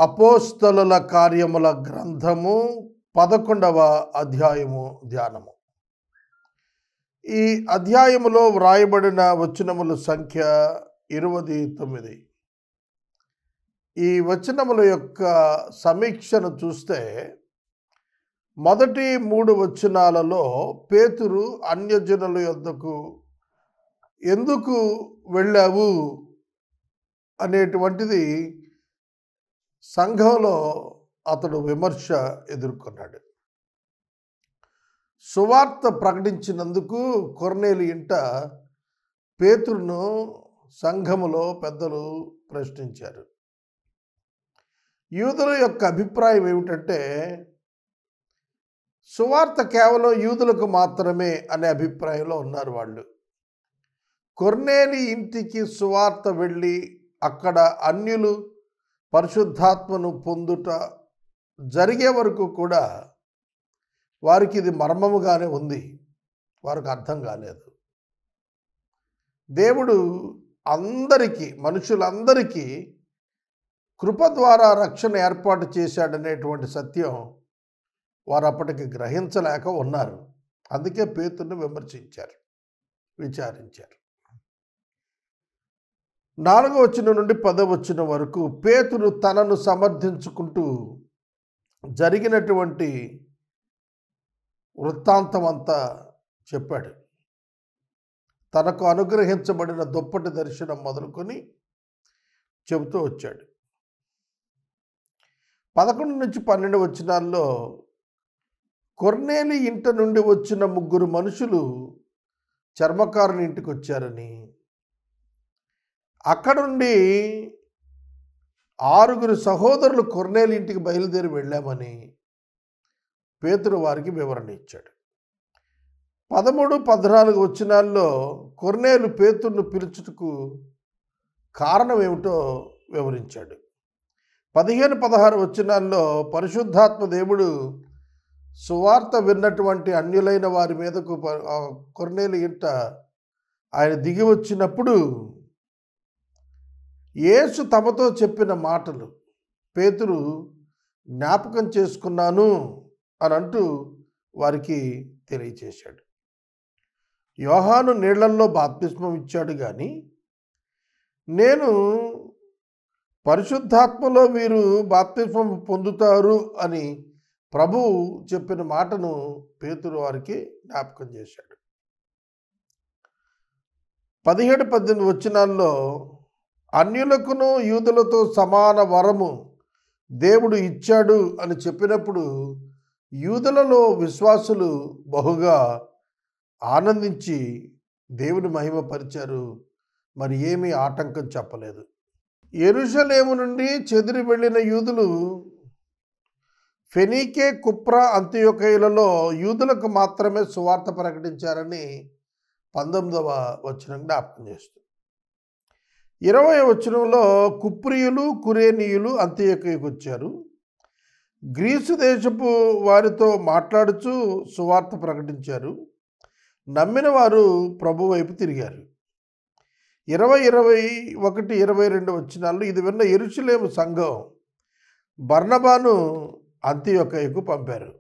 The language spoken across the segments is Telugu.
అపోస్తలుల కార్యముల గ్రంథము 11వ అధ్యాయము ధ్యానము. ఈ అధ్యాయములో వ్రాయబడిన వచనముల సంఖ్య 29. ఈ వచనముల యొక్క సమీక్షను చూస్తే మొదటి 3 వచనాలలో పేతురు అన్యజనుల యొద్దకు ఎందుకు వెళ్ళావు అనేటువంటిది సంఘంలో అతడు విమర్శ ఎదుర్కొన్నాడు. సువార్త ప్రకటించినందుకు కొర్నేలి ఇంట పేతురును సంఘములో పెద్దలు ప్రశ్నించారు. యూదుల యొక్క అభిప్రాయం ఏమిటంటే సువార్త కేవలం యూదులకు మాత్రమే అనే అభిప్రాయంలో ఉన్నారు వాళ్ళు. కొర్నేలి ఇంటికి సువార్త వెళ్ళి అక్కడ అన్యులు పరిశుద్ధాత్మను పొందుట జరిగే వరకు కూడా వారికి ఇది మర్మముగానే ఉంది, వారికి అర్థం కాలేదు. దేవుడు అందరికీ, మనుషులందరికీ కృప ద్వారా రక్షణ ఏర్పాటు చేశాడనేటువంటి సత్యం వారు అప్పటికి గ్రహించలేక ఉన్నారు. అందుకే పేతురును విమర్శించారు, విచారించారు. 4వ వచనం నుండి 10వ వచనం వరకు పేతురు తనను సమర్థించుకుంటూ జరిగినటువంటి వృత్తాంతం అంతా చెప్పాడు. తనకు అనుగ్రహించబడిన దుప్పటి దర్శనం మొదలుకొని చెబుతూ వచ్చాడు. 11 నుంచి 12 వచనాల్లో కొర్నేలి ఇంట నుండి వచ్చిన 3 మనుషులు చర్మకారుని ఇంటికి వచ్చారని, అక్కడ నుండి 6 సహోదరులు కొర్నేలి ఇంటికి బయలుదేరి వెళ్ళామని పేతురు వారికి వివరణ ఇచ్చాడు. 13, 14 వచనాల్లో కొర్నేలు పేతురును పిలుచుటకు కారణం ఏమిటో వివరించాడు. 15, 16 వచనాల్లో పరిశుద్ధాత్మ దేవుడు సువార్త విన్నటువంటి అన్యులైన వారి మీదకు కొర్నేలి ఇంట ఆయన దిగి వచ్చినప్పుడు యేసు తమతో చెప్పిన మాటలు పేతురు జ్ఞాపకం చేసుకున్నాను అని అంటూ వారికి తెలియచేశాడు. యోహాను నీళ్లల్లో బాప్తిస్మం ఇచ్చాడు, కానీ నేను పరిశుద్ధాత్మలో వీరు బాప్తిస్మం పొందుతారు అని ప్రభువు చెప్పిన మాటను పేతురు వారికి జ్ఞాపకం చేశాడు. 17, 18 వచనాల్లో అన్యులకును యూదులతో సమాన వరము దేవుడు ఇచ్చాడు అని చెప్పినప్పుడు యూదులలో విశ్వాసులు బహుగా ఆనందించి దేవుని మహిమపరిచారు. మరి ఏమీ ఆటంకం చెప్పలేదు. యెరూషలేము నుండి చెదిరి వెళ్ళిన యూదులు ఫెనీకే, కుప్రా, అంతియోకయలలో యూదులకు మాత్రమే సువార్త ప్రకటించారని 19వ వచనం జ్ఞాపకం చేస్తుంది. 20వ వచనంలో కుప్రియులు, కురేనీయులు అంతియోకయకు వచ్చారు. గ్రీసు దేశపు వారితో మాట్లాడుచూ సువార్త ప్రకటించారు. నమ్మిన వారు ప్రభు వైపు తిరిగారు. 20, 21, 22 వచనాల్లో ఇది విన్న యెరూషలేము సంఘం బర్నబాను అంతియోకయకు పంపారు.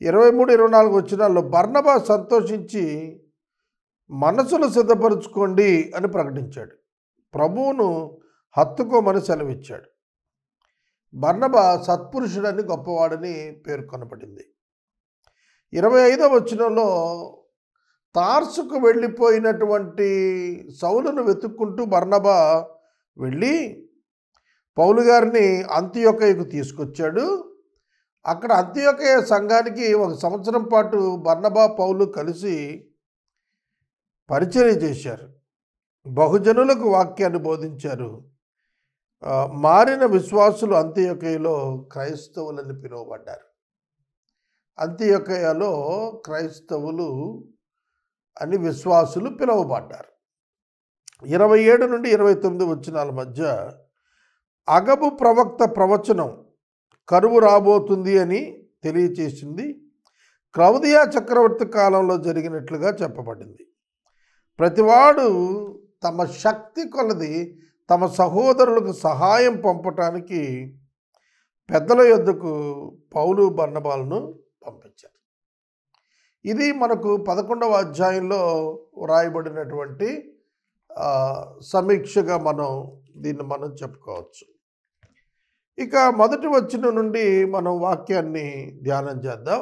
23, 24 వచనాల్లో బర్నబా సంతోషించి మనసును సిద్ధపరచుకోండి అని ప్రకటించాడు. ప్రభువును హత్తుకోమని సెలవిచ్చాడు. బర్నబా సత్పురుషుడని, గొప్పవాడని పేర్కొనబడింది. 25వ వచనంలో తార్సుకు వెళ్ళిపోయినటువంటి సౌలును వెతుక్కుంటూ బర్నబా వెళ్ళి పౌలు గారిని అంతియోకయకు తీసుకొచ్చాడు. అక్కడ అంతియోకయ సంఘానికి 1 సంవత్సరం పాటు బర్నబా, పౌలు కలిసి పరిచర్య చేశారు. బహుజనులకు వాక్యాన్ని బోధించారు. మారిన విశ్వాసులు అంతియోకయలో క్రైస్తవులని పిలువబడ్డారు. అంతియోకయలో క్రైస్తవులు అని విశ్వాసులు పిలువబడ్డారు. 27 నుండి 29 వచనాల మధ్య అగబు ప్రవక్త ప్రవచనం కరువు రాబోతుంది అని తెలియచేసింది. క్లౌదియా చక్రవర్తి కాలంలో జరిగినట్లుగా చెప్పబడింది. ప్రతివాడు తమ శక్తి కొలది తమ సహోదరులకు సహాయం పంపటానికి పెద్దల యొద్దకు పౌలు బర్నబాలను పంపించారు. ఇది మనకు 11వ అధ్యాయంలో వ్రాయబడినటువంటి సమీక్షగా దీన్ని చెప్పుకోవచ్చు. ఇక మొదటి వచనం నుండి మనం వాక్యాన్ని ధ్యానం చేద్దాం.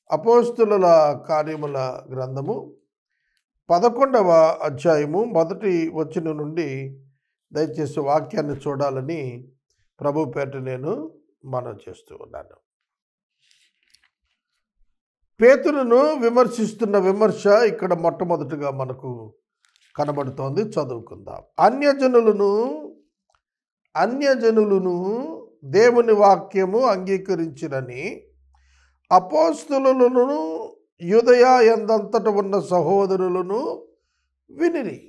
అపోస్తుల కార్యముల గ్రంథము 11వ అధ్యాయము మొదటి వచనం నుండి దయచేసి వాక్యాన్ని చూడాలని ప్రభు పేట నేను మనవి చేస్తూ ఉన్నాను. పేతురును విమర్శిస్తున్న విమర్శ ఇక్కడ మొట్టమొదటిగా మనకు కనబడుతోంది. చదువుకుందాం. అన్యజనులను దేవుని వాక్యము అంగీకరించిరని అపోస్తలులను యూదయ యందంతట ఉన్న సహోదరులను వినిరి.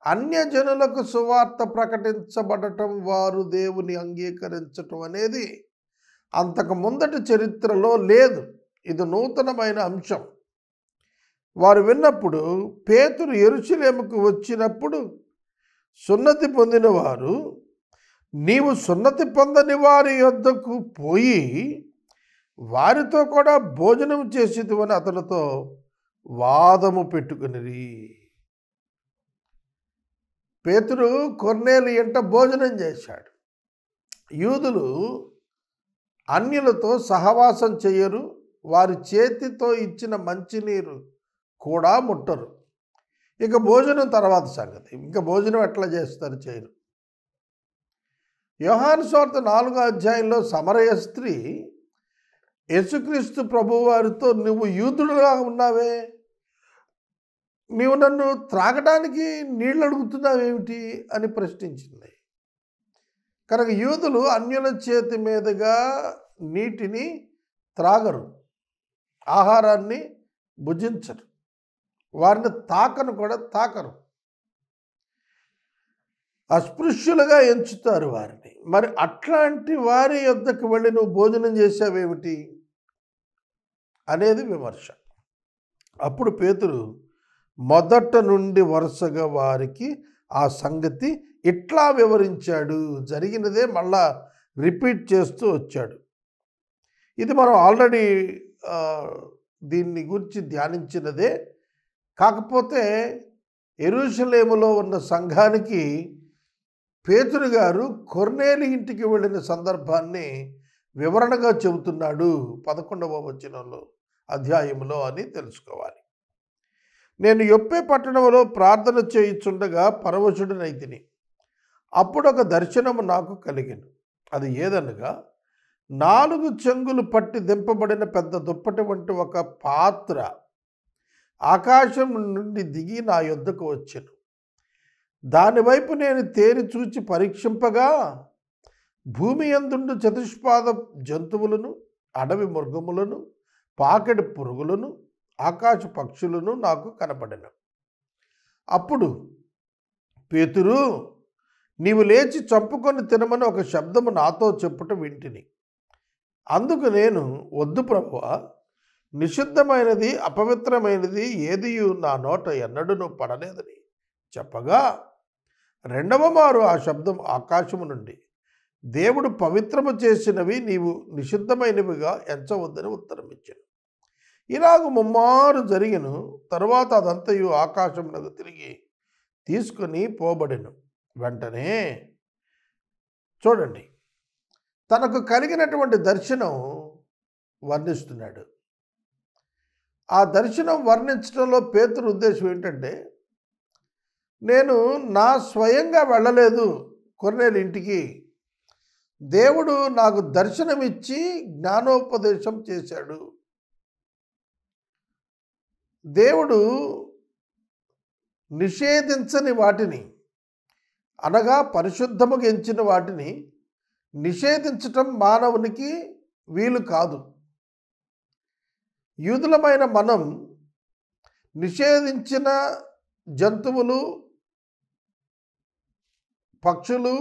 అన్యజనులకు సువార్త ప్రకటించబడటం, వారు దేవుని అంగీకరించటం అనేది అంతకు ముందటి చరిత్రలో లేదు. ఇది నూతనమైన అంశం. వారు విన్నప్పుడు పేతురు యెరూషలేముకు వచ్చినప్పుడు సున్నతి పొందిన వారు, నీవు సున్నతి పొందని వారి యొద్దకు పోయి వారితో కూడా భోజనం చేసేదివని అతనితో వాదము పెట్టుకునిరి. పేతురు కొర్నేలి ఇంట భోజనం చేశాడు. యూదులు అన్యులతో సహవాసం చేయరు, వారి చేతితో ఇచ్చిన మంచినీరు కూడా ముట్టరు. ఇక భోజనం తర్వాత సంగతి. ఇంకా భోజనం ఎట్లా చేస్తారు? చేయరు. యోహాను సువార్త 4వ అధ్యాయంలో సమరయ స్త్రీ యేసుక్రీస్తు ప్రభువారితో, నువ్వు యూదుడుగా ఉన్నావే, నీవు నన్ను త్రాగడానికి నీళ్ళు అడుగుతున్నావేమిటి అని ప్రశ్నించింది. కనుక యూదులు అన్యుల చేతి మీదుగా నీటిని త్రాగరు, ఆహారాన్ని భుజించరు, వారిని తాకరు, అస్పృశ్యులుగా ఎంచుతారు వారిని. మరి అట్లాంటి వారి యొద్దకు వెళ్ళి నువ్వు భోజనం చేసావేమిటి అనేది విమర్శ. అప్పుడు పేతురు మొదట నుండి వరుసగా వారికి ఆ సంగతి ఇట్లా వివరించాడు. జరిగినదే మళ్ళా రిపీట్ చేస్తూ వచ్చాడు. ఇది మనం ఆల్రెడీ దీన్ని గురించి ధ్యానించినదే. కాకపోతే యెరూషలేములో ఉన్న సంఘానికి పేతురు గారు కొర్నేలి ఇంటికి వెళ్ళిన సందర్భాన్ని వివరణగా చెబుతున్నాడు 11వ అధ్యాయంలో అని తెలుసుకోవాలి. నేను యొప్పే పట్టణంలో ప్రార్థన చేయుచుండగా పరవశుడినైతిని. అప్పుడు ఒక దర్శనము నాకు కలిగెను. అది ఏదనగా, 4 చెంగులు పట్టి దింపబడిన పెద్ద దుప్పటి వంటి ఒక పాత్ర ఆకాశం నుండి దిగి నా యొద్దకు వచ్చెను. దానివైపు నేను తేరి చూచి పరీక్షింపగా, భూమి యందుండు చతుష్పాద జంతువులను, అడవి మృగములను, పాకెడి పురుగులను, ఆకాశ పక్షులను నాకు కనపడెను. అప్పుడు పేతురు, నీవు లేచి చంపుకొని తినమని ఒక శబ్దము నాతో చెప్పుట వింటిని. అందుకు నేను, వద్దు ప్రభువా, నిషిద్ధమైనది అపవిత్రమైనది ఏదియు నా నోట ఎన్నడూ పడలేదని చెప్పగా, రెండవ మారు ఆ శబ్దం ఆకాశము నుండి, దేవుడు పవిత్రము చేసినవి నీవు నిషిద్ధమైనవిగా ఎంచవద్దని ఉత్తరం ఇచ్చాను. ఇలాగ ముమ్మారు జరిగెను. తరువాత అదంతయు ఆకాశమునకు తిరిగి తీసుకుని పోబడెను. వెంటనే చూడండి, తనకు కలిగినటువంటి దర్శనం వర్ణిస్తున్నాడు. ఆ దర్శనం వర్ణించడంలో పేతురు ఉద్దేశం ఏంటంటే, నేను నా స్వయంగా వెళ్ళలేదు కొర్నేలి ఇంటికి, దేవుడు నాకు దర్శనమిచ్చి జ్ఞానోపదేశం చేశాడు. దేవుడు నిషేధించని వాటిని, అనగా పరిశుద్ధముగా ఎంచిన వాటిని నిషేధించటం మానవునికి వీలు కాదు. యూదులమైన మనం నిషేధించిన జంతువులు, పక్షులు,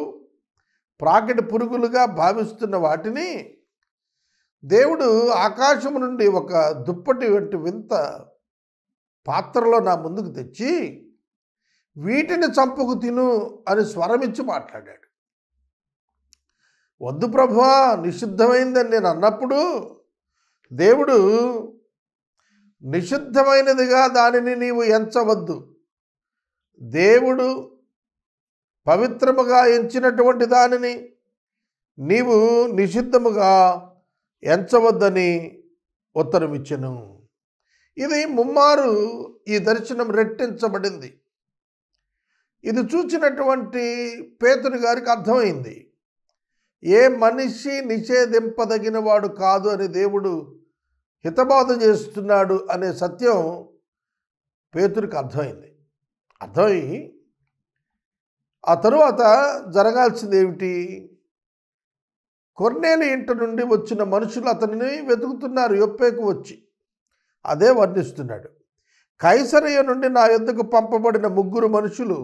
ప్రాకిటి పురుగులుగా భావిస్తున్న వాటిని దేవుడు ఆకాశం నుండి ఒక దుప్పటి వంటి వింత పాత్రలో నా ముందుకు తెచ్చి, వీటిని చంపుకు తిను అని స్వరమిచ్చి మాట్లాడాడు. వద్దు ప్రభువా, నిషిద్ధమైందని నేను అన్నప్పుడు దేవుడు నిషిద్ధమైనదిగా దానిని నీవు ఎంచవద్దు, దేవుడు పవిత్రముగా ఎంచినటువంటి దానిని నీవు నిషిద్ధముగా ఎంచవద్దని ఉత్తరం ఇచ్చెను. ఇది ముమ్మారు ఈ దర్శనం రెట్టించబడింది. ఇది చూచినటువంటి పేతురు గారికి అర్థమైంది, ఏ మనిషి నిషేధింపదగిన వాడు కాదు అని దేవుడు హితబోధ చేస్తున్నాడు అనే సత్యం పేతురికి అర్థమైంది. అర్థమై ఆ తరువాత జరగాల్సింది ఏమిటి? కొర్నేలి ఇంటి నుండి వచ్చిన మనుషులు అతనిని వెతుకుతున్నారు, యొప్పేకు వచ్చి. అదే వర్ణిస్తున్నాడు. కైసరయ్య నుండి నా యొద్దకు పంపబడిన 3 మనుషులు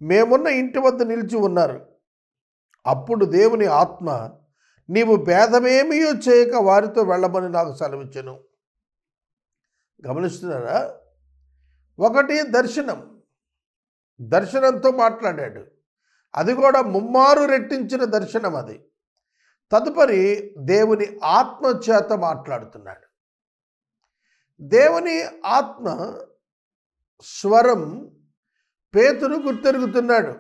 మేమున్న ఇంటి వద్ద నిలిచి ఉన్నారు. అప్పుడు దేవుని ఆత్మ, నీవు భేదమేమీ చేయక వారితో వెళ్ళమని నాకు సెలవిచ్చెను. గమనిస్తున్నారా? ఒకటి దర్శనంతో మాట్లాడాడు, అది కూడా ముమ్మారు రెట్టించిన దర్శనం అది. తదుపరి దేవుని ఆత్మ చేత మాట్లాడుతున్నాడు. దేవుని ఆత్మ స్వరం పేతురు గుర్తెరుగుతున్నాడు.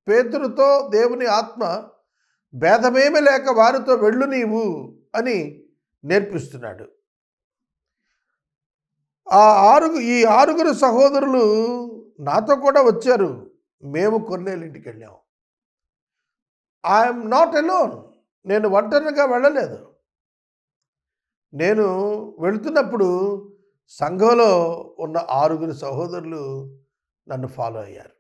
పేతురుతో దేవుని ఆత్మ భేదమేమి లేక వారితో వెళ్ళు నీవు అని నేర్పిస్తున్నాడు. ఈ 6 సహోదరులు నాతో కూడా వచ్చారు, మేము కొర్నేలి ఇంటికి వెళ్ళాము. ఐఎమ్ నాట్ అలోన్, నేను ఒంటరిగా వెళ్ళలేదు. నేను వెళుతున్నప్పుడు సంఘంలో ఉన్న 6 సహోదరులు నన్ను ఫాలో అయ్యారు.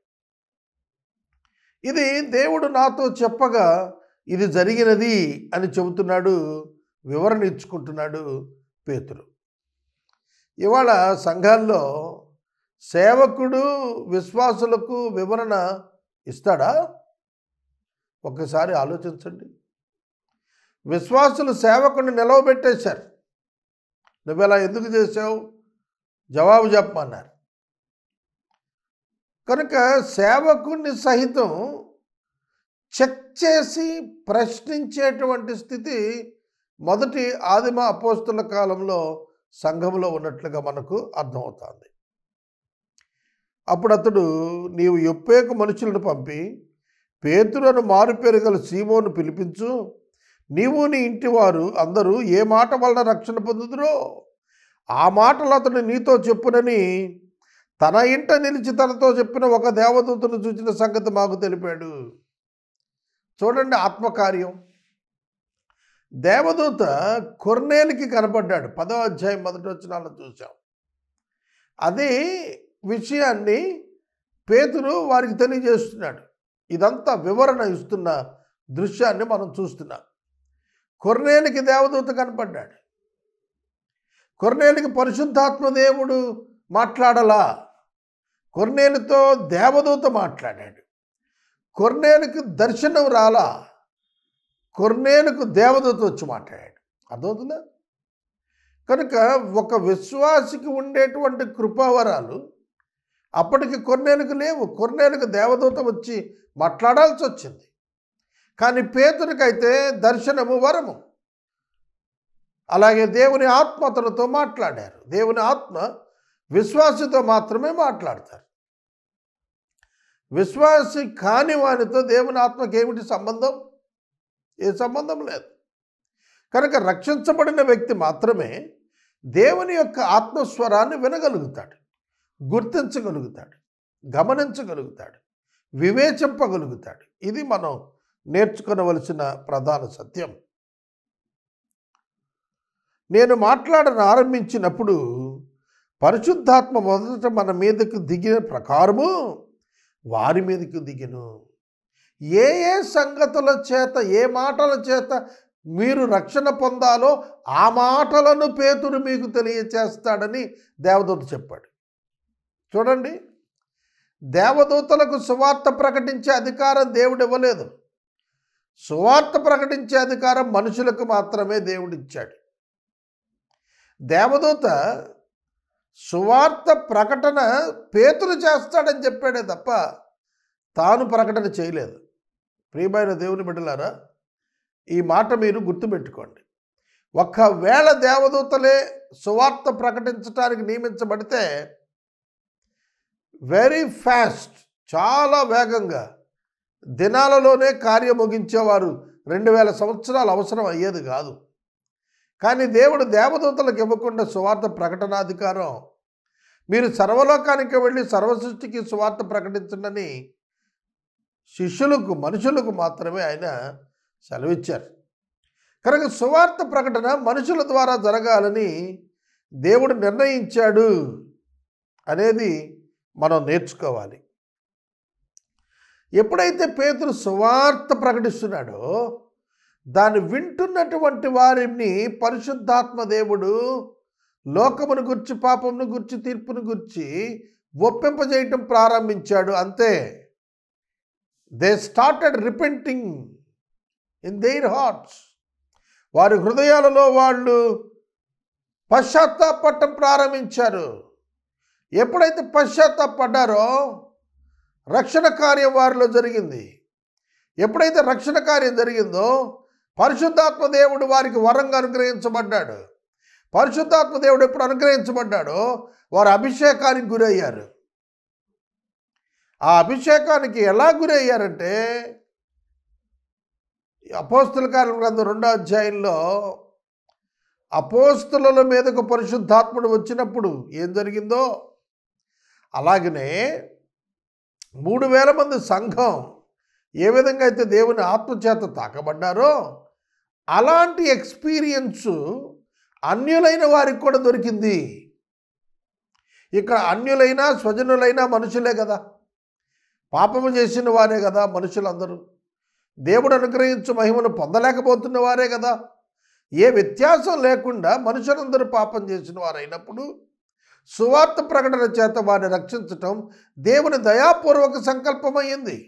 ఇది దేవుడు నాతో చెప్పగా ఇది జరిగినది అని చెబుతున్నాడు, వివరణ ఇచ్చుకుంటున్నాడు పేతురు. ఇవాళ సంఘాల్లో సేవకుడు విశ్వాసులకు వివరణ ఇస్తాడా? ఒక్కసారి ఆలోచించండి. విశ్వాసులు సేవకుడిని నిలవబెట్టేశారు. నువ్వెలా ఎందుకు చేసావు, జవాబు చెప్పమన్నారు. కనుక సేవకుడిని సహితం చెక్ చేసి ప్రశ్నించేటువంటి స్థితి మొదటి ఆదిమ అపోస్తుల కాలంలో సంఘంలో ఉన్నట్లుగా మనకు అర్థమవుతుంది. అప్పుడు అతడు, నీవు యొప్పేకు మనుషులను పంపి పేతురును మారుపేరు గల సీమోను పిలిపించు, నీవు నీ ఇంటి వారు అందరూ ఏ మాట వలన రక్షణ పొందుదురో ఆ మాటలు అతడు నీతో చెప్పునని తన ఇంట నిలిచి తనతో చెప్పిన ఒక దేవదూతను చూచిన సంగతి మాకు తెలిపాడు. చూడండి ఆత్మకార్యం. దేవదూత కొర్నేలికి కనపడ్డాడు. 10వ అధ్యాయం 1వ వచనాల్లో చూసాం. అదే విషయాన్ని పేతురు వారికి తెలియజేస్తున్నాడు. ఇదంతా వివరణ ఇస్తున్న దృశ్యాన్ని మనం చూస్తున్నాం. కొర్నేలికి దేవదూత కనపడ్డాడు. కొర్నేలికి పరిశుద్ధాత్మ దేవుడు మాట్లాడలా, కొర్నేలితో దేవదూత మాట్లాడాడు. కొర్నేలికి దర్శనం రాలా, కొర్నేలికి దేవదూత వచ్చి మాట్లాడాడు. అర్థమవుతుందా? కనుక ఒక విశ్వాసికి ఉండేటువంటి కృపావరాలు అప్పటికి కొర్నేలికి లేవు. కొర్నేలికి దేవదూత వచ్చి మాట్లాడాల్సి వచ్చింది. కానీ పేతురికైతే దర్శనము వరము. అలాగే దేవుని ఆత్మ అతనితో మాట్లాడారు. దేవుని ఆత్మ విశ్వాసితో మాత్రమే మాట్లాడతారు. విశ్వాసి కాని వానితో దేవుని ఆత్మకి ఏమిటి సంబంధం? ఏ సంబంధం లేదు. కనుక రక్షించబడిన వ్యక్తి మాత్రమే దేవుని యొక్క ఆత్మస్వరాన్ని వినగలుగుతాడు, గుర్తించగలుగుతాడు, గమనించగలుగుతాడు, వివేచింపగలుగుతాడు. ఇది మనం నేర్చుకోవలసిన ప్రధాన సత్యం. నేను ఆరంభించినప్పుడు పరిశుద్ధాత్మ మొదట మన మీదకు దిగిన ప్రకారము వారి మీదకు దిగిను. ఏ ఏ సంగతుల చేత, ఏ మాటల చేత మీరు రక్షణ పొందాలో ఆ మాటలను పేతురు మీకు తెలియచేస్తాడని దేవదూత చెప్పాడు. చూడండి, దేవదూతలకు సువార్త ప్రకటించే అధికారం దేవుడు ఇవ్వలేదు. సువార్త ప్రకటించే అధికారం మనుషులకు మాత్రమే దేవుడిచ్చాడు. దేవదూత సువార్త ప్రకటన పేతురు చేస్తాడని చెప్పాడే తప్ప తాను ప్రకటన చేయలేదు. ప్రియమైన దేవుని బిడ్డలారా, ఈ మాట మీరు గుర్తుపెట్టుకోండి. ఒకవేళ దేవదూతలే సువార్త ప్రకటించడానికి నియమించబడితే వెరీ ఫాస్ట్, చాలా వేగంగా దినాలలోనే కార్యం ముగించేవారు. 2000 సంవత్సరాలు అవసరం అయ్యేది కాదు. కానీ దేవుడు దేవదూతలకు ఇవ్వకుండా సువార్త ప్రకటనాధికారం, మీరు సర్వలోకానికి వెళ్ళి సర్వసృష్టికి సువార్త ప్రకటించండి శిష్యులకు, మనుషులకు మాత్రమే ఆయన సెలవిచ్చారు. కనుక సువార్త ప్రకటన మనుషుల ద్వారా జరగాలని దేవుడు నిర్ణయించాడు అనేది మనం నేర్చుకోవాలి. ఎప్పుడైతే పేతురు సువార్త ప్రకటిస్తున్నాడో దాన్ని వింటున్నటువంటి వారిని పరిశుద్ధాత్మ దేవుడు లోకమును గురించి, పాపమును గురించి, తీర్పును గురించి ఒప్పింపజేయటం ప్రారంభించాడు. అంతే, they started repenting in their hearts. వారి హృదయాలలో వాళ్ళు పశ్చాత్తాపడటం ప్రారంభించారు. ఎప్పుడైతే పశ్చాత్తాపడ్డారో రక్షణ కార్యం వారిలో జరిగింది. ఎప్పుడైతే రక్షణ కార్యం జరిగిందో పరిశుద్ధాత్మ దేవుడు వారికి వరంగా అనుగ్రహించబడ్డాడు. పరిశుద్ధాత్మ దేవుడు ఎప్పుడు అనుగ్రహించబడ్డాడో వారు అభిషేకానికి గురయ్యారు. ఆ అభిషేకానికి ఎలా గురయ్యారంటే అపోస్తల కార్యం గ్రంథం 2వ అధ్యాయంలో అపోస్తలుల మీదకు పరిశుద్ధాత్ముడు వచ్చినప్పుడు ఏం జరిగిందో అలాగనే 3000 మంది సంఘం ఏ విధంగా అయితే దేవుని ఆత్మచేత తాకబడ్డారో అలాంటి ఎక్స్పీరియన్స్ అన్యులైన వారికి కూడా దొరికింది. ఇక్కడ అన్యులైనా స్వజనులైనా మనుషులే కదా, పాపము చేసిన వారే కదా మనుషులందరూ, దేవుడు అనుగ్రహించు మహిమను పొందలేకపోతున్న వారే కదా. ఏ వ్యత్యాసం లేకుండా మనుషులందరూ పాపం చేసిన వారైనప్పుడు సువార్త ప్రకటన చేత వారిని రక్షించటం దేవుని దయాపూర్వక సంకల్పమైంది.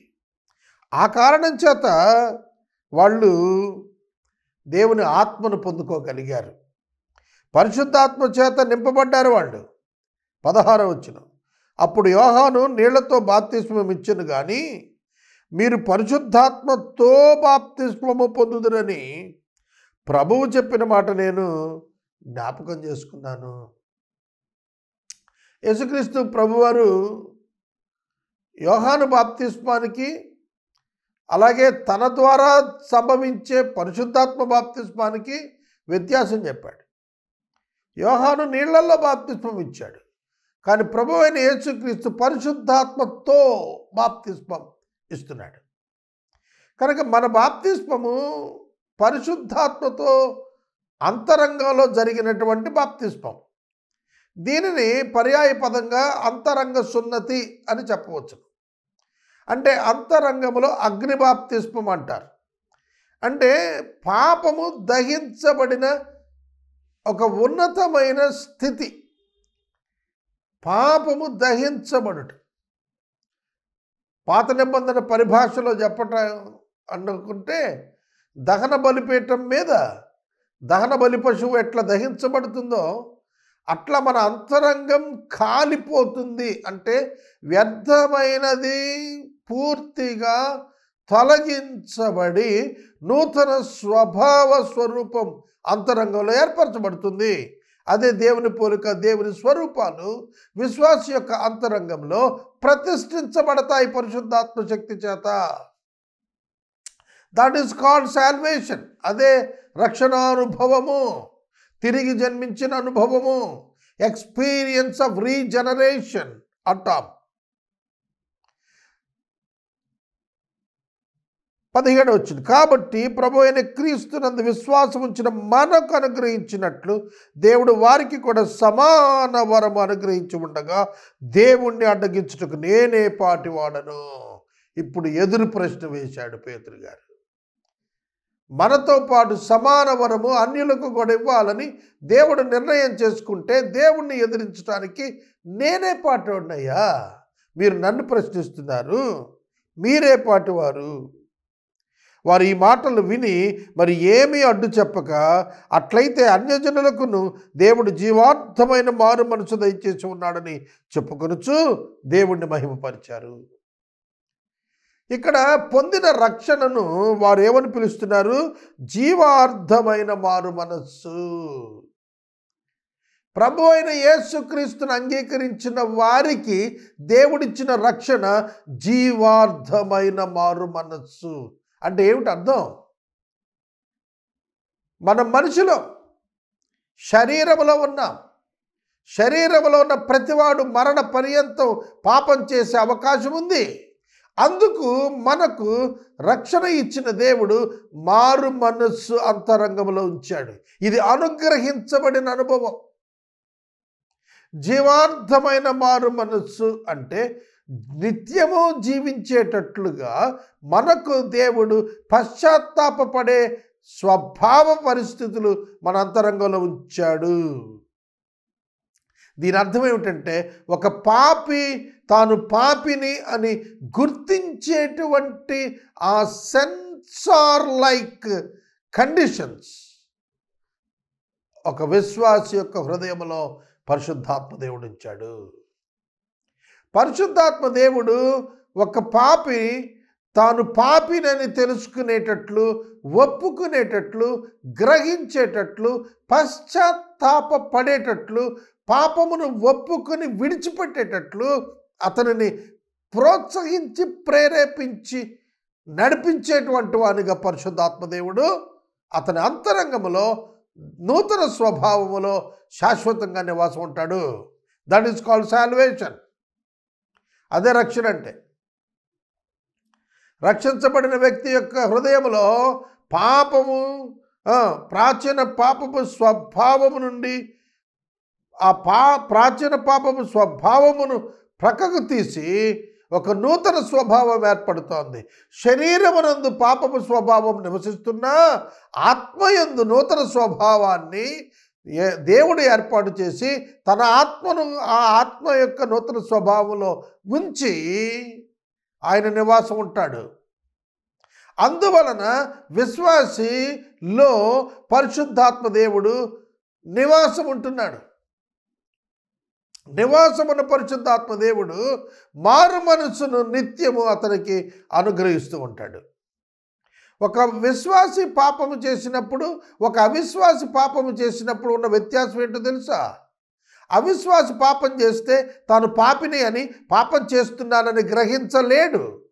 ఆ కారణం చేత వాళ్ళు దేవుని ఆత్మను పొందుకోగలిగారు, పరిశుద్ధాత్మ చేత నింపబడ్డారు వాళ్ళు. 16వ వచనం, అప్పుడు యోహాను నీళ్లతో బాప్తిస్మం ఇచ్చెను కానీ మీరు పరిశుద్ధాత్మతో బాప్తిస్మము పొందుదురని ప్రభువు చెప్పిన మాట నేను జ్ఞాపకం చేసుకున్నాను. యేసుక్రీస్తు ప్రభువారు యోహాను బాప్తిస్మానికి అలాగే తన ద్వారా సంభవించే పరిశుద్ధాత్మ బాప్తిస్మానికి వ్యత్యాసం చెప్పాడు. యోహాను నీళ్లలో బాప్తిస్మం ఇచ్చాడు, కానీ ప్రభువు అయిన యేసుక్రీస్తు పరిశుద్ధాత్మతో బాప్తిస్మం ఇస్తున్నాడు. కనుక మన బాప్తిస్మము పరిశుద్ధాత్మతో అంతరంగంలో జరిగినటువంటి బాప్తిస్మం. దీనిని పర్యాయ పదంగా అంతరంగ సున్నతి అని చెప్పవచ్చు. అంటే అంతరంగములో అగ్ని బాప్తిస్మం అంటారు. అంటే పాపము దహించబడిన ఒక ఉన్నతమైన స్థితి, పాపము దహించబడుట. పాత నిబంధన పరిభాషలో చెప్పటం అనుకుంటే దహన బలిపీఠం మీద దహన బలి పశువు ఎట్లా దహించబడుతుందో అట్లా మన అంతరంగం కాలిపోతుంది. అంటే వ్యర్థమైనది పూర్తిగా తొలగించబడి నూతన స్వభావ స్వరూపం అంతరంగంలో ఏర్పరచబడుతుంది. అదే దేవుని పోలిక, దేవుని స్వరూపాలు విశ్వాస యొక్క అంతరంగంలో ప్రతిష్ఠించబడతాయి పరిశుద్ధాత్మ శక్తి చేత. That is called salvation. అదే రక్షణానుభవము, తిరిగి జన్మించిన అనుభవము, ఎక్స్పీరియన్స్ ఆఫ్ రీజనరేషన్ అంటాం. 17 వచ్చింది, కాబట్టి ప్రభు అయిన క్రీస్తునందు విశ్వాసం ఉంచిన మనకు అనుగ్రహించినట్లు దేవుడు వారికి కూడా సమాన వరము అనుగ్రహించి ఉండగా దేవుణ్ణి అడ్డగించుటకు నేనే పాటివాడను. ఇప్పుడు ఎదురు ప్రశ్న వేశాడు పేతురు గారు. మనతో పాటు సమాన వరము అన్యులకు కూడా ఇవ్వాలని దేవుడు నిర్ణయం చేసుకుంటే దేవుణ్ణి ఎదిరించడానికి నేనే పాటివాడినయ్యా. మీరు నన్ను ప్రశ్నిస్తున్నారు, మీరే పాటివారు. వారు ఈ మాటలు విని మరి ఏమీ అడ్డు చెప్పక, అట్లయితే అన్యజనులకును దేవుడు జీవార్థమైన మారు మనసు దయచేసి ఉన్నాడని చెప్పుకొనుచు దేవుణ్ణి మహిమపరిచారు. ఇక్కడ పొందిన రక్షణను వారు ఏమని పిలుస్తున్నారు? జీవార్థమైన మారు మనస్సు. ప్రభు అయిన యేసుక్రీస్తును అంగీకరించిన వారికి దేవుడిచ్చిన రక్షణ జీవార్థమైన మారు మనస్సు. అంటే ఏమిటి అర్థం? మనం మనుషులు శరీరంలో ఉన్నాం. శరీరంలో ఉన్న ప్రతివాడు మరణ పర్యంతం పాపం చేసే అవకాశం ఉంది. అందుకు మనకు రక్షణ ఇచ్చిన దేవుడు మారు మనస్సు అంతరంగంలో ఉంచాడు. ఇది అనుగ్రహించబడిన అనుభవం. జీవార్థమైన మారు మనస్సు అంటే నిత్యము జీవించేటట్లుగా మనకు దేవుడు పశ్చాత్తాపపడే స్వభావ పరిస్థితులు మన అంతరంగంలో ఉంచాడు. దీని అర్థం ఏమిటంటే, ఒక పాపి తాను పాపిని అని గుర్తించేటువంటి ఆ సెన్సార్ లైక్ కండిషన్స్ ఒక విశ్వాసి యొక్క హృదయంలో పరిశుద్ధాత్మ దేవుడు ఉంచాడు. పరిశుద్ధాత్మ దేవుడు ఒక పాపి తాను పాపినని తెలుసుకునేటట్లు, ఒప్పుకునేటట్లు, గ్రహించేటట్లు, పశ్చాత్తాపపడేటట్లు, పాపమును ఒప్పుకొని విడిచిపెట్టేటట్లు అతనిని ప్రోత్సహించి ప్రేరేపించి నడిపించేటువంటి వానిగా పరిశుద్ధాత్మ దేవుడు అతని అంతరంగములో నూతన స్వభావములో శాశ్వతంగా నివాసం ఉంటాడు. That is called salvation. అదే రక్షణ అంటే. రక్షించబడిన వ్యక్తి యొక్క హృదయంలో పాపము, ప్రాచీన పాపపు స్వభావము నుండి ఆ ప్రాచీన పాపపు స్వభావమును ప్రక్కకు తీసి ఒక నూతన స్వభావం ఏర్పడుతోంది. శరీరమునందు పాపపు స్వభావం నివసిస్తున్నా ఆత్మయందు నూతన స్వభావాన్ని దేవుడు ఏర్పాటు చేసి తన ఆత్మను ఆ ఆత్మ యొక్క నూతన స్వభావంలో ఉంచి ఆయన నివాసం ఉంటాడు. అందువలన విశ్వాసిలో పరిశుద్ధాత్మ దేవుడు నివాసం ఉంటున్నాడు. నివాసమున్న పరిశుద్ధాత్మ దేవుడు మారు మనసును నిత్యము అతనికి అనుగ్రహిస్తూ ఉంటాడు. ఒక విశ్వాసి పాపము చేసినప్పుడు, ఒక అవిశ్వాసి పాపము చేసినప్పుడు ఉన్న వ్యత్యాసం ఏంటో తెలుసా? అవిశ్వాసి పాపం చేస్తే తాను పాపిని అని, పాపం చేస్తున్నానని గ్రహించలేడు.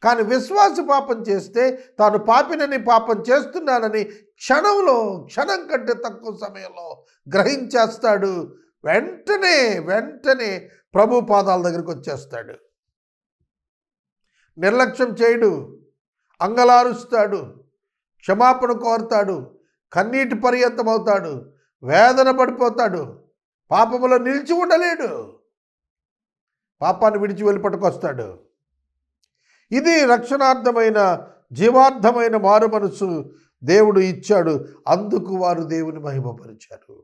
కానీ విశ్వాసి పాపం చేస్తే తాను పాపినని, పాపం చేస్తున్నానని క్షణం కంటే తక్కువ సమయంలో గ్రహించేస్తాడు. వెంటనే ప్రభు పాదాల దగ్గరికి వచ్చేస్తాడు. నిర్లక్ష్యం చేయడు, అంగలారుస్తాడు, క్షమాపణ కోరుతాడు, కన్నీటి పర్యంతం అవుతాడు, వేదన పడిపోతాడు, పాపములో నిలిచి ఉండలేడు, పాపాన్ని విడిచి వెళ్ళిపట్టుకొస్తాడు. ఇది రక్షణార్థమైన జీవార్థమైన మారు మనసు దేవుడు ఇచ్చాడు. అందుకు వారు దేవుని మహిమపరిచారు.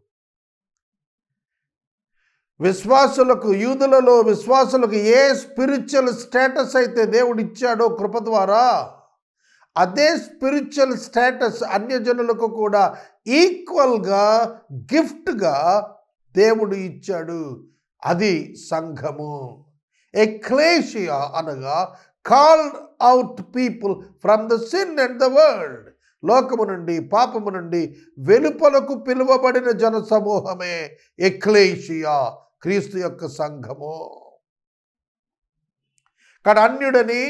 విశ్వాసులకు, యూదులలో విశ్వాసులకు ఏ స్పిరిచువల్ స్టేటస్ అయితే దేవుడు ఇచ్చాడో కృప ద్వారా, అదే స్పిరిచువల్ స్టేటస్ అన్యజనులకు కూడా ఈక్వల్గా గిఫ్ట్గా దేవుడు ఇచ్చాడు. అది సంఘము. ఎక్లేషియా అనగా called out people from the sin and the world. లోకము నుండి, పాపము నుండి వెలుపలకు పిలువబడిన జన సమూహమే ఎక్లేషియా, క్రీస్తు యొక్క సంఘము. కానీ అన్యుడని,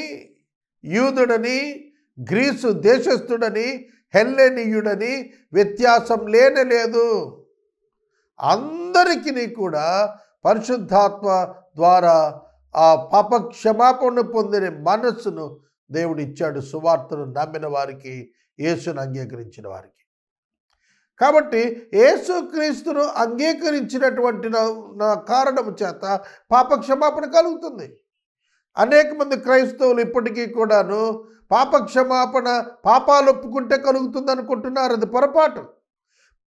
యూదుడని, గ్రీసు దేశస్థుడని, హెల్లెనీయుడని వ్యత్యాసం లేనేలేదు. అందరికీ కూడా పరిశుద్ధాత్మ ద్వారా ఆ పాప క్షమాపణ పొందిన మనస్సును దేవుడు ఇచ్చాడు. సువార్తను నమ్మిన వారికి, యేసును అంగీకరించిన వారికి. కాబట్టి యేసుక్రీస్తును అంగీకరించినటువంటి నా కారణము చేత పాప క్షమాపణ కలుగుతుంది. అనేక మంది క్రైస్తవులు ఇప్పటికీ కూడాను పాప క్షమాపణ పాపాలు ఒప్పుకుంటే కలుగుతుంది అనుకుంటున్నారు. అది పొరపాటు.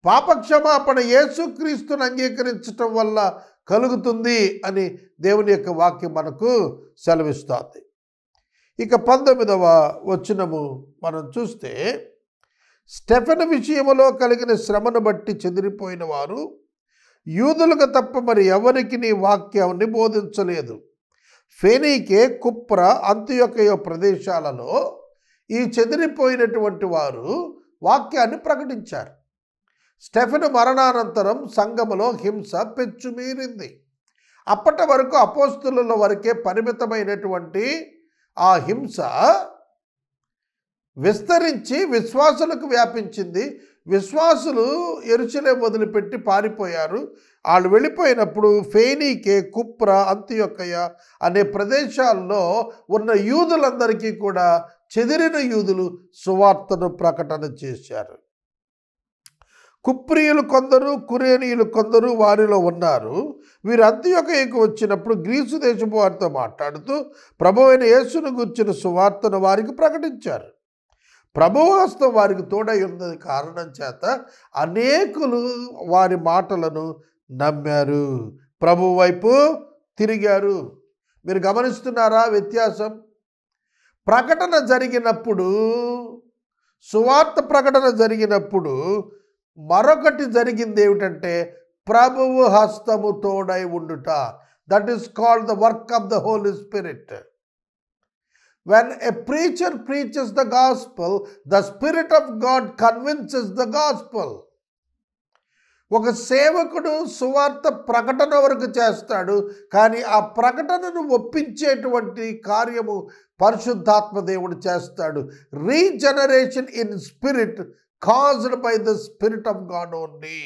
పాప క్షమాపణ యేసుక్రీస్తును అంగీకరించటం వల్ల కలుగుతుంది అని దేవుని యొక్క వాక్యం మనకు సెలవిస్తుంది. ఇక 19వ వచనము మనం చూస్తే, స్టెఫెను విషయములో కలిగిన శ్రమను బట్టి చెదిరిపోయిన వారు యూదులకు తప్ప మరి ఎవరికి నీ వాక్యాన్ని బోధించలేదు. ఫేనీకే, కుప్ర, అంతియొకయ ప్రదేశాలలో ఈ చెదిరిపోయినటువంటి వారు వాక్యాన్ని ప్రకటించారు. స్టెఫెను మరణానంతరం సంఘములో హింస పెచ్చుమీరింది. అప్పటి వరకు అపోస్తుల వరకే పరిమితమైనటువంటి ఆ హింస విస్తరించి విశ్వాసులకు వ్యాపించింది. విశ్వాసులు యెరూషలేము వదిలిపెట్టి పారిపోయారు. వాళ్ళు వెళ్ళిపోయినప్పుడు ఫేనీకే, కుప్ర, అంతియొకయ అనే ప్రదేశాల్లో ఉన్న యూదులందరికీ కూడా చెదిరిన యూదులు సువార్తను ప్రకటన చేశారు. కుప్రియులు కొందరు, కురేనీయులు కొందరు వారిలో ఉన్నారు. వీరు అంతియొకయకు వచ్చినప్పుడు గ్రీసు దేశపు వారితో మాట్లాడుతూ ప్రభువైన యేసును గూర్చిన సువార్తను వారికి ప్రకటించారు. ప్రభువు హస్తం వారికి తోడై ఉన్నది కారణం చేత అనేకులు వారి మాటలను నమ్మారు, ప్రభువు వైపు తిరిగారు. మీరు గమనిస్తున్నారా వ్యత్యాసం? ప్రకటన జరిగినప్పుడు, సువార్త ప్రకటన జరిగినప్పుడు మరొకటి జరిగింది ఏమిటంటే, ప్రభువు హస్తము తోడై ఉండుట. That is called the work of the Holy Spirit. When a preacher preaches the gospel, the Spirit of God convinces the gospel. ఒక సేవకుడు సువార్త ప్రకటన వరకు చేస్తాడు, కానీ ఆ ప్రకటనను ఒప్పించేటువంటి కార్యము పరిశుద్ధాత్మ దేవుడు చేస్తాడు. Regeneration in spirit caused by the Spirit of God only.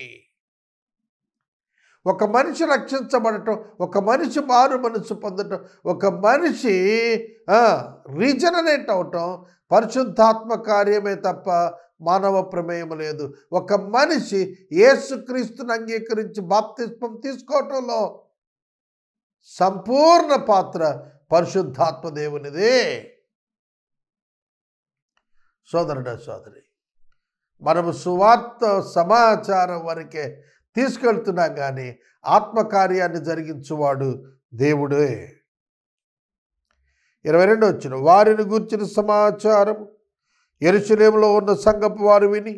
ఒక మనిషి రక్షించబడటం, ఒక మనిషి మారు మనసు పొందటం, ఒక మనిషి రీజనరేట్ అవటం పరిశుద్ధాత్మ కార్యమే తప్ప మానవ ప్రమేయం లేదు. ఒక మనిషి యేసుక్రీస్తుని అంగీకరించి బాప్తిస్మం తీసుకోవటంలో సంపూర్ణ పాత్ర పరిశుద్ధాత్మ దేవునిదే. సోదరుడా, సోదరి, మనము సువార్త సమాచారం వరకే తీసుకెళ్తున్నాం, కానీ ఆత్మకార్యాన్ని జరిగించువాడు దేవుడే. 22వ వచనం, వారిని గూర్చిన సమాచారం యెరూషలేములో ఉన్న సంఘపు వారు విని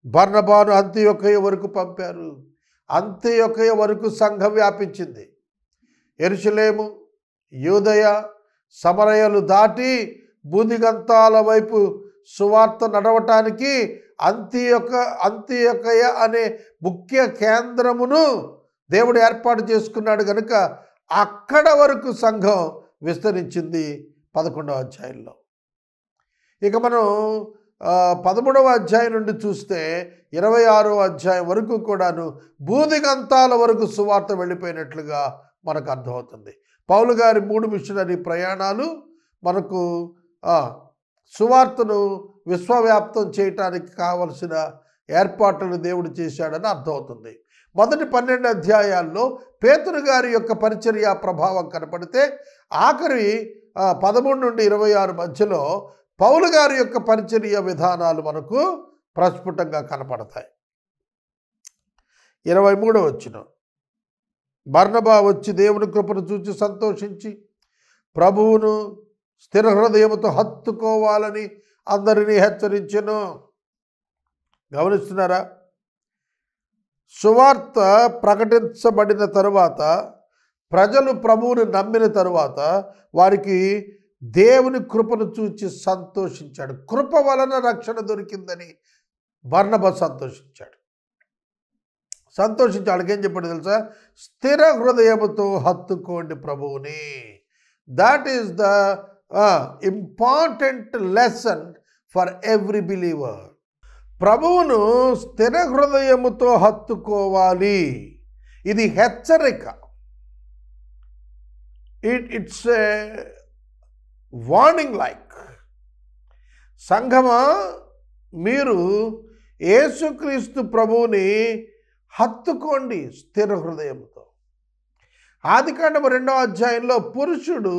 బర్నబాను అంతియొకయ వరకు పంపారు. అంతియొకయ వరకు సంఘం వ్యాపించింది. యెరూషలేము, యూదయ, సమరయలు దాటి బూదిగంతాల వైపు సువార్త నడవటానికి అంతియొకయ అనే ముఖ్య కేంద్రమును దేవుడు ఏర్పాటు చేసుకున్నాడు కనుక అక్కడ వరకు సంఘం విస్తరించింది 11వ అధ్యాయంలో. ఇక మనం 13వ అధ్యాయం నుండి చూస్తే 26వ అధ్యాయం వరకు కూడాను బూదిగంతాల వరకు సువార్త వెళ్ళిపోయినట్లుగా మనకు అర్థమవుతుంది. పౌలు గారి 3 మిషనరీ ప్రయాణాలు మనకు సువార్తను విశ్వవ్యాప్తం చేయటానికి కావలసిన ఏర్పాట్లను దేవుడు చేశాడని అర్థమవుతుంది. మొదటి 12 అధ్యాయాల్లో పేతురు గారి యొక్క పరిచర్య ప్రభావం కనపడితే, ఆఖరి 13 నుండి 26 మధ్యలో పౌలు గారి యొక్క పరిచర్య విధానాలు మనకు ప్రస్ఫుటంగా కనపడతాయి. 23వ వచనం, బర్నబా వచ్చి దేవుని కృపను చూచి సంతోషించి ప్రభువును స్థిర హృదయముతో హత్తుకోవాలని అందరినీ హెచ్చరించెను. గమనిస్తున్నారా? సువార్త ప్రకటించబడిన తరువాత, ప్రజలు ప్రభువుని నమ్మిన తరువాత వారికి దేవుని కృపను చూచి సంతోషించాడు. కృప వలన రక్షణ దొరికిందని బర్నబా సంతోషించాడు. సంతోషించి ఏం చెప్పాడు తెలుసా? స్థిర హృదయముతో హత్తుకోండి ప్రభువుని. That is the important lesson for every believer. ప్రభువును స్థిర హృదయముతో హత్తుకోవాలి. ఇది హెచ్చరిక. It's a warning like. సంఘమా, మీరు యేసుక్రీస్తు ప్రభువుని హత్తుకోండి స్థిర హృదయంతో. ఆదికాండము 2వ అధ్యాయంలో పురుషుడు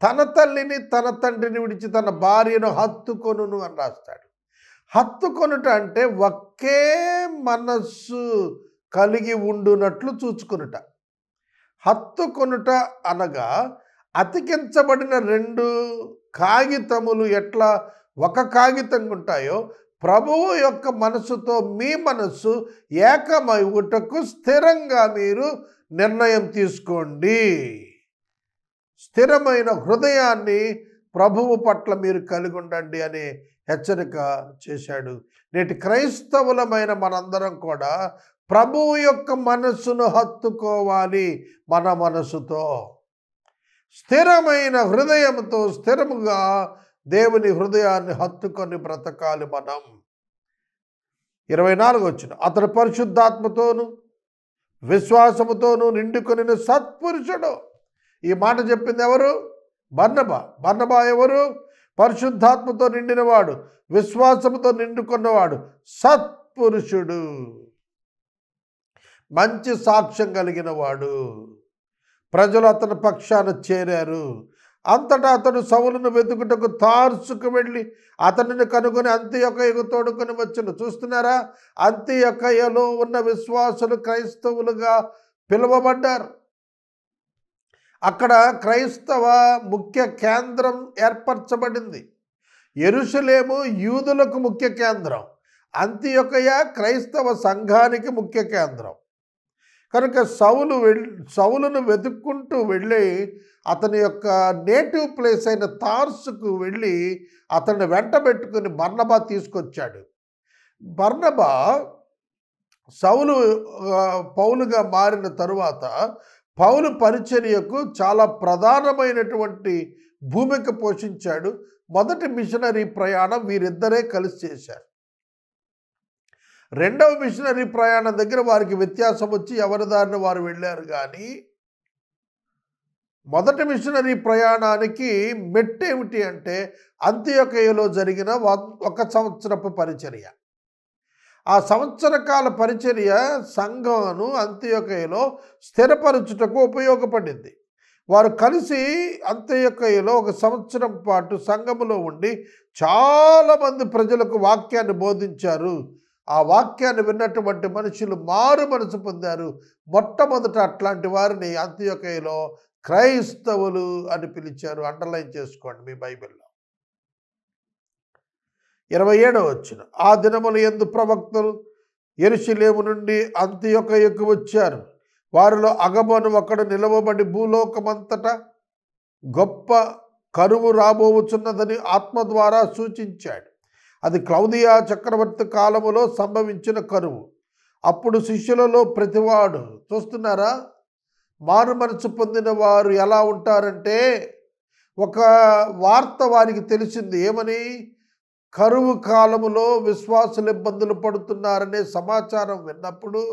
తన తల్లిని తన తండ్రిని విడిచి తన భార్యను హత్తుకొనును అని రాస్తాడు. హత్తుకొనుట అంటే ఒకే మనస్సు కలిగి ఉండునట్లు చూచుకొనుట. హత్తుకొనుట అనగా అతికించబడిన 2 కాగితములు ఎట్లా ఒక కాగితంగా ఉంటాయో ప్రభువు యొక్క మనసుతో మీ మనస్సు ఏకమవుటకు స్థిరంగా మీరు నిర్ణయం తీసుకోండి. స్థిరమైన హృదయాన్ని ప్రభువు పట్ల మీరు కలిగి ఉండండి అనే హెచ్చరిక చేశాడు. నేటి క్రైస్తవులమైన మనందరం కూడా ప్రభువు యొక్క మనస్సును హత్తుకోవాలి. మన మనసుతో స్థిరమైన హృదయంతో స్థిరముగా దేవుని హృదయాన్ని హత్తుకొని బ్రతకాలి మనం. 24 వచనం, అతడు పరిశుద్ధాత్మతోను విశ్వాసముతోను నిండుకొనిన సత్పురుషుడు. ఈ మాట చెప్పింది ఎవరు? బర్నబా. బర్నబా ఎవరు? పరిశుద్ధాత్మతో నిండినవాడు, విశ్వాసముతో నిండుకున్నవాడు, సత్పురుషుడు, మంచి సాక్ష్యం కలిగిన వాడు. ప్రజలు అతని పక్షాన చేరారు. అంతటా అతడు సౌలును వెతుకుటకు తార్సుకు వెళ్ళి అతనిని కనుగొని అంతియొకయకు తోడుకొని వచ్చును. చూస్తున్నారా? అంతియొకయలో ఉన్న విశ్వాసులు క్రైస్తవులుగా పిలువబడ్డారు. అక్కడ క్రైస్తవ ముఖ్య కేంద్రం ఏర్పరచబడింది. యెరూషలేము యూదులకు ముఖ్య కేంద్రం, అంతియొకయ క్రైస్తవ సంఘానికి ముఖ్య కేంద్రం. కనుక సౌలును వెతుక్కుంటూ వెళ్ళి అతని యొక్క నేటివ్ ప్లేస్ అయిన తార్సుకు వెళ్ళి అతన్ని వెంట పెట్టుకుని బర్నబా తీసుకొచ్చాడు. బర్నబా సౌలు పౌలుగా మారిన తరువాత పౌలు పరిచర్యకు చాలా ప్రధానమైనటువంటి భూమిక పోషించాడు. మొదటి మిషనరీ ప్రయాణం వీరిద్దరే కలిసి చేశారు. రెండవ మిషనరీ ప్రయాణం దగ్గర వారికి వ్యత్యాసం వచ్చి ఎవరి దారిని వారు వెళ్ళారు. కానీ మొదటి మిషనరీ ప్రయాణానికి మెట్టేమిటి అంటే అంతియొకయలో జరిగిన 1 సంవత్సరపు పరిచర్య. ఆ సంవత్సర కాల పరిచర్య సంఘమును అంతియొకయలో స్థిరపరచుటకు ఉపయోగపడింది. వారు కలిసి అంతియొకయలో 1 సంవత్సరం పాటు సంఘములో ఉండి చాలామంది ప్రజలకు వాక్యాన్ని బోధించారు. ఆ వాక్యాన్ని విన్నటువంటి మనుషులు మారు మనసు పొందారు. మొట్టమొదట అట్లాంటి వారిని అంతియొకయలో క్రైస్తవులు అని పిలిచారు. అండర్లైన్ చేసుకోండి మీ బైబిల్లో. 27వ వచనం, ఆ దినముల యందు ప్రవక్తలు యెరూషలేము నుండి అంతియొకయకు వచ్చారు. వారిలో అగబను ఒకడు నిలవబడి భూలోకమంతటా గొప్ప కరువు రాబోవుచున్నదని ఆత్మ ద్వారా సూచించాడు. అది క్లౌదియా చక్రవర్తి కాలములో సంభవించిన కరువు. అప్పుడు శిష్యులలో ప్రతివాడు, చూస్తున్నారా, మారు మనసు పొందిన వారు ఎలా ఉంటారంటే, ఒక వార్త వారికి తెలిసింది. ఏమని? కరువు కాలములో విశ్వాసులు ఇబ్బందులు పడుతున్నారనే సమాచారం విన్నప్పుడు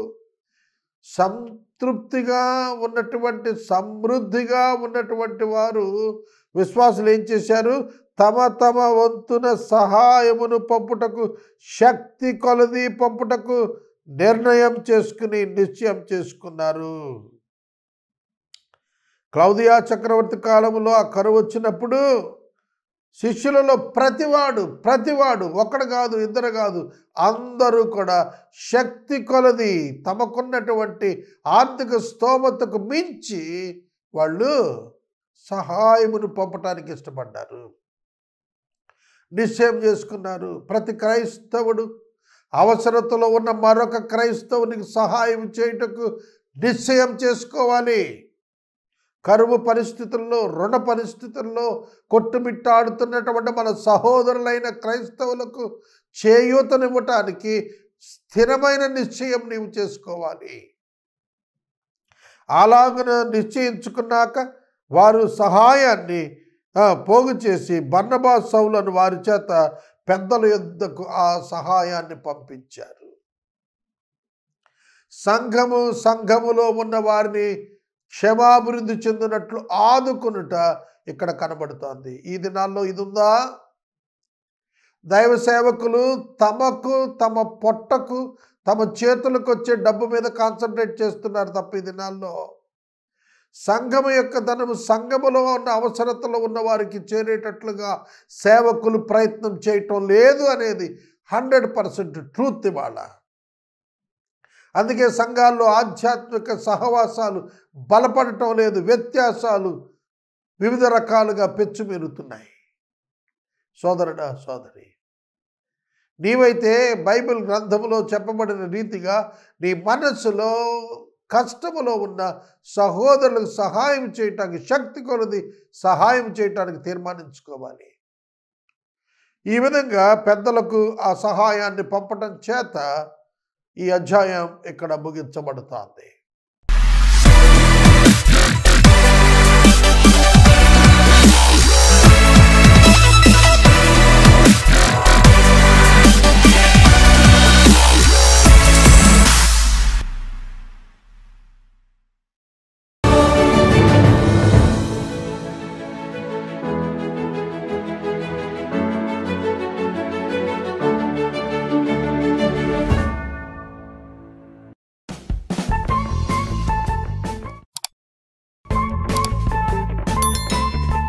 సంతృప్తిగా ఉన్నటువంటి సమృద్ధిగా ఉన్నటువంటి వారు విశ్వాసులు ఏం చేశారు? తమ తమ వంతున సహాయమును పంపుటకు, శక్తి కొలది పంపుటకు నిశ్చయం చేసుకున్నారు. క్లౌదియా చక్రవర్తి కాలంలో ఆ కరువు వచ్చినప్పుడు శిష్యులలో ప్రతివాడు ఒకడు కాదు, ఇద్దరు కాదు, అందరూ కూడా శక్తి కొలది తమకున్నటువంటి ఆర్థిక స్తోమతకు మించి వాళ్ళు సహాయమును పంపటానికి ఇష్టపడ్డారు, నిశ్చయం చేసుకున్నారు. ప్రతి క్రైస్తవుడు అవసరతలో ఉన్న మరొక క్రైస్తవునికి సహాయం చేయుటకు నిశ్చయం చేసుకోవాలి. కరువు పరిస్థితుల్లో, రుణ పరిస్థితుల్లో కొట్టుమిట్టాడుతున్నటువంటి మన సహోదరులైన క్రైస్తవులకు చేయూతనివ్వటానికి స్థిరమైన నిశ్చయం నీవు చేసుకోవాలి. అలాగన నిశ్చయించుకున్నాక వారు సహాయాన్ని పోగు చేసి బర్నబా సౌలును వారి చేత పెద్దల యొద్దకు ఆ సహాయాన్ని పంపించారు. సంఘములో ఉన్న వారిని క్షమాభివృద్ధి చెందినట్లు ఆదుకునుట ఇక్కడ కనబడుతోంది. ఈ దినాల్లో ఇది ఉందా? దైవ సేవకులు తమకు, తమ పొట్టకు, తమ చేతులకు వచ్చే డబ్బు మీద కాన్సన్ట్రేట్ చేస్తున్నారు తప్ప ఈ దినాల్లో సంఘము యొక్క ధనము సంఘములో ఉన్న అవసరతలో ఉన్న వారికి చేరేటట్లుగా సేవకులు ప్రయత్నం చేయటం లేదు అనేది 100% ట్రూత్ ఇవాళ. అందుకే సంఘాల్లో ఆధ్యాత్మిక సహవాసాలు బలపడటం లేదు, వ్యత్యాసాలు వివిధ రకాలుగా పెచ్చుమెరుతున్నాయి. సోదరుడా, సోదరి, నీవైతే బైబిల్ గ్రంథములో చెప్పబడిన రీతిగా నీ మనస్సులో కష్టములో ఉన్న సహోదరులకు సహాయం చేయటానికి, శక్తి కొలది సహాయం చేయటానికి తీర్మానించుకోవాలి. ఈ విధంగా పెద్దలకు ఆ సహాయాన్ని పంపటం చేత ఈ అధ్యాయం ఇక్కడ ముగించబడుతోంది.